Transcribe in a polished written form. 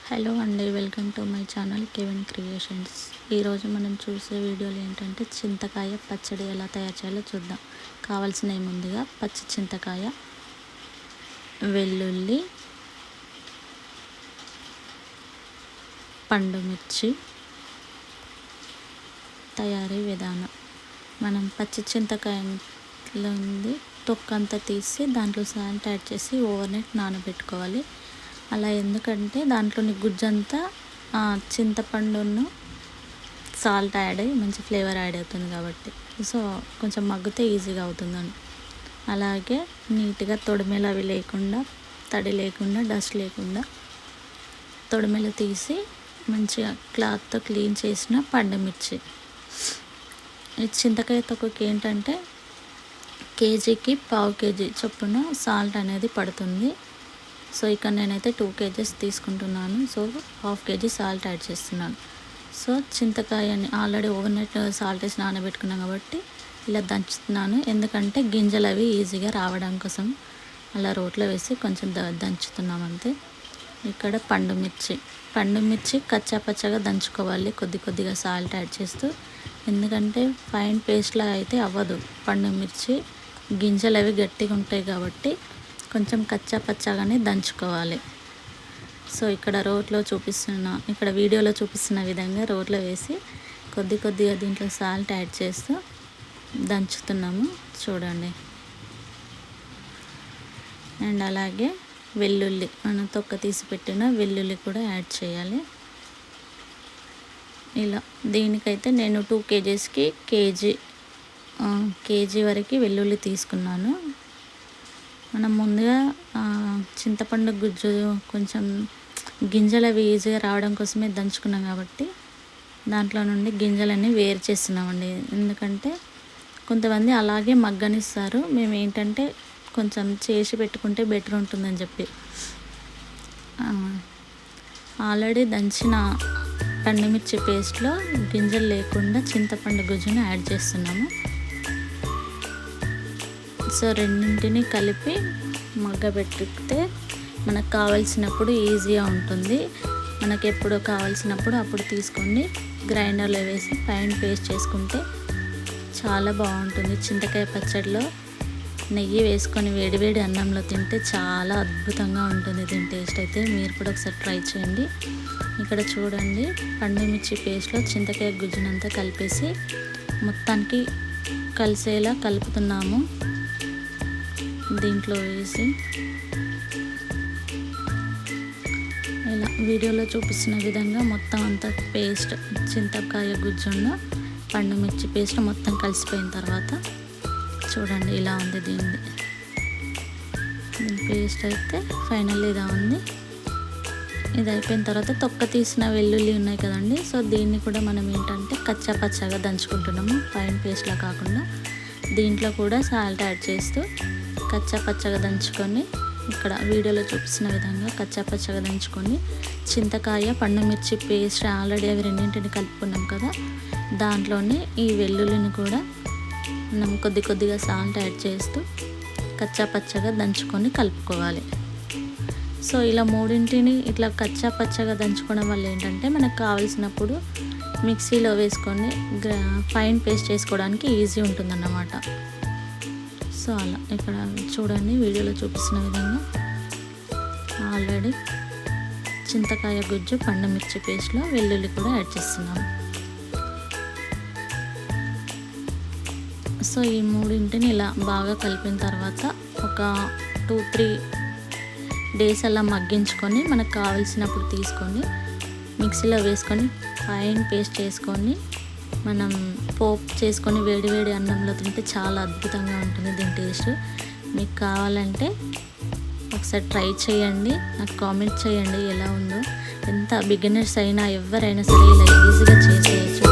Hello అండి, welcome to my channel Kevin creations. ఈరోజు మనం చూసే వీడియోలు ఏంటంటే చింతకాయ పచ్చడి ఎలా తయారు చేయాలో చూద్దాం. కావాల్సినవి ముందుగా పచ్చి చింతకాయ, వెల్లుల్లి, పండు మిర్చి. తయారీ విధానం: మనం పచ్చి చింతకాయలో ఉంది తొక్కంతా తీసి దాంట్లో సాల్ట్ యాడ్ చేసి ఓవర్నైట్ నానబెట్టుకోవాలి. అలా ఎందుకంటే దాంట్లోని గుజ్జంతా చింతపండును సాల్ట్ యాడ్ అయ్యి మంచి ఫ్లేవర్ యాడ్ అవుతుంది కాబట్టి, సో కొంచెం మగ్గితే ఈజీగా అవుతుందని. అలాగే నీట్గా తొడిమెలు అవి లేకుండా, తడి లేకుండా, డస్ట్ లేకుండా తొడిమెలు తీసి మంచిగా క్లాత్తో క్లీన్ చేసిన పండుమిర్చి. ఈ చింతకాయ తొక్కకి ఏంటంటే కేజీకి పావు కేజీ చొప్పున సాల్ట్ అనేది పడుతుంది. సో ఇక్కడ నేనైతే 2 kgs తీసుకుంటున్నాను. సో 1/2 kg సాల్ట్ యాడ్ చేస్తున్నాను. సో చింతకాయని ఆల్రెడీ ఓవర్నైట్ సాల్ట్ వేసి నానబెట్టుకున్నాం కాబట్టి ఇలా దంచుతున్నాను. ఎందుకంటే గింజలు అవి ఈజీగా రావడం కోసం అలా రోట్లో వేసి కొంచెం దంచుతున్నాం అంతే. ఇక్కడ పండుమిర్చి కచ్చా పచ్చగా దంచుకోవాలి, కొద్దిగా సాల్ట్ యాడ్ చేస్తూ. ఎందుకంటే ఫైన్ పేస్ట్లా అయితే అవ్వదు, పండుమిర్చి గింజలు అవి గట్టిగా ఉంటాయి కాబట్టి కొంచెం కచ్చా పచ్చగానే దంచుకోవాలి. సో ఇక్కడ వీడియోలో చూపిస్తున్న విధంగా రోట్లో వేసి కొద్దిగా దీంట్లో సాల్ట్ యాడ్ చేస్తూ దంచుతున్నాము చూడండి. అండ్ అలాగే వెల్లుల్లి, మనం తొక్క తీసి పెట్టిన వెల్లుల్లి కూడా యాడ్ చేయాలి. ఇలా దీనికైతే నేను 2 kgsకి కేజీ వరకు వెల్లుల్లి తీసుకున్నాను. మనం ముందుగా చింతపండు గుజ్జు కొంచెం గింజలు అవి ఈజీగా రావడం కోసమే దంచుకున్నాం కాబట్టి దాంట్లో నుండి గింజలన్నీ వేరు చేస్తున్నామండి. ఎందుకంటే కొంతమంది అలాగే మగ్గనిస్తారు, మేము ఏంటంటే కొంచెం చేసి పెట్టుకుంటే బెటర్ ఉంటుందని చెప్పి ఆల్రెడీ దంచిన పండుమిర్చి పేస్ట్లో గింజలు లేకుండా చింతపండు గుజ్జును యాడ్ చేస్తున్నాము. సో రెండింటిని కలిపి మగ్గబెట్టితే మనకు కావాల్సినప్పుడు ఈజీగా ఉంటుంది. మనకు ఎప్పుడు కావాల్సినప్పుడు అప్పుడు తీసుకొని గ్రైండర్లో వేసి ఫైన్ పేస్ట్ చేసుకుంటే చాలా బాగుంటుంది. చింతకాయ పచ్చడిలో నెయ్యి వేసుకొని వేడివేడి అన్నంలో తింటే చాలా అద్భుతంగా ఉంటుంది. దీని టేస్ట్ అయితే మీరు కూడా ఒకసారి ట్రై చేయండి. ఇక్కడ చూడండి, పండుమిర్చి పేస్ట్లో చింతకాయ గుజ్జునంతా కలిపేసి మొత్తానికి కలిసేలా కలుపుతున్నాము. దీంట్లో వేసి ఇలా వీడియోలో చూపిస్తున్న విధంగా మొత్తం అంతా పేస్ట్, చింతకాయ గుజ్జున్న పండుమిర్చి పేస్ట్ మొత్తం కలిసిపోయిన తర్వాత చూడండి ఇలా ఉంది. దీని పేస్ట్ అయితే ఫైనల్ ఇలా ఉంది. ఇది అయిపోయిన తర్వాత తొక్క తీసిన వెల్లుల్లి ఉన్నాయి కదండి, సో దీన్ని కూడా మనం ఏంటంటే కచ్చా పచ్చగా దంచుకుంటున్నాము, ఫైన్ పేస్ట్లా కాకుండా. దీంట్లో కూడా సాల్ట్ యాడ్ చేస్తూ కచ్చా పచ్చగా దంచుకొని, ఇక్కడ వీడియోలో చూపిస్తున్న విధంగా కచ్చా పచ్చగా దంచుకొని చింతకాయ పండుమిర్చి పేస్ట్ ఆల్రెడీ అవి రెండింటిని కలుపుకున్నాం కదా, దాంట్లోనే ఈ వెల్లుల్లిని కూడా మనం కొద్దిగా సాల్ట్ యాడ్ చేస్తూ కచ్చా పచ్చగా దంచుకొని కలుపుకోవాలి. సో ఇలా మూడింటిని ఇట్లా కచ్చా పచ్చగా దంచుకోవడం వల్ల ఏంటంటే మనకు కావాల్సినప్పుడు మిక్సీలో వేసుకొని ఫైన్ పేస్ట్ చేసుకోవడానికి ఈజీ ఉంటుందన్నమాట. సో అలా ఇక్కడ చూడండి, వీడియోలో చూపిస్తున్న విధంగా ఆల్రెడీ చింతకాయ గుజ్జు పండుమిర్చి పేస్ట్లో వెల్లుల్లి కూడా యాడ్ చేస్తున్నాము. సో ఈ మూడింటిని ఇలా బాగా కలిపిన తర్వాత ఒక 2-3 డేస్ అలా మగ్గించుకొని మనకు కావాల్సినప్పుడు తీసుకొని మిక్సీలో వేసుకొని ఫైన్ పేస్ట్ చేసుకొని మనం పోపు చేసుకొని వేడివేడి అన్నంలో తింటే చాలా అద్భుతంగా ఉంటుంది దీని టేస్ట్. మీకు కావాలంటే ఒకసారి ట్రై చేయండి, నాకు కామెంట్ చేయండి ఎలా ఉందో. ఎంత బిగినర్స్ అయినా ఎవరైనా సరే ఇలా ఈజీగా చేసేయచ్చు.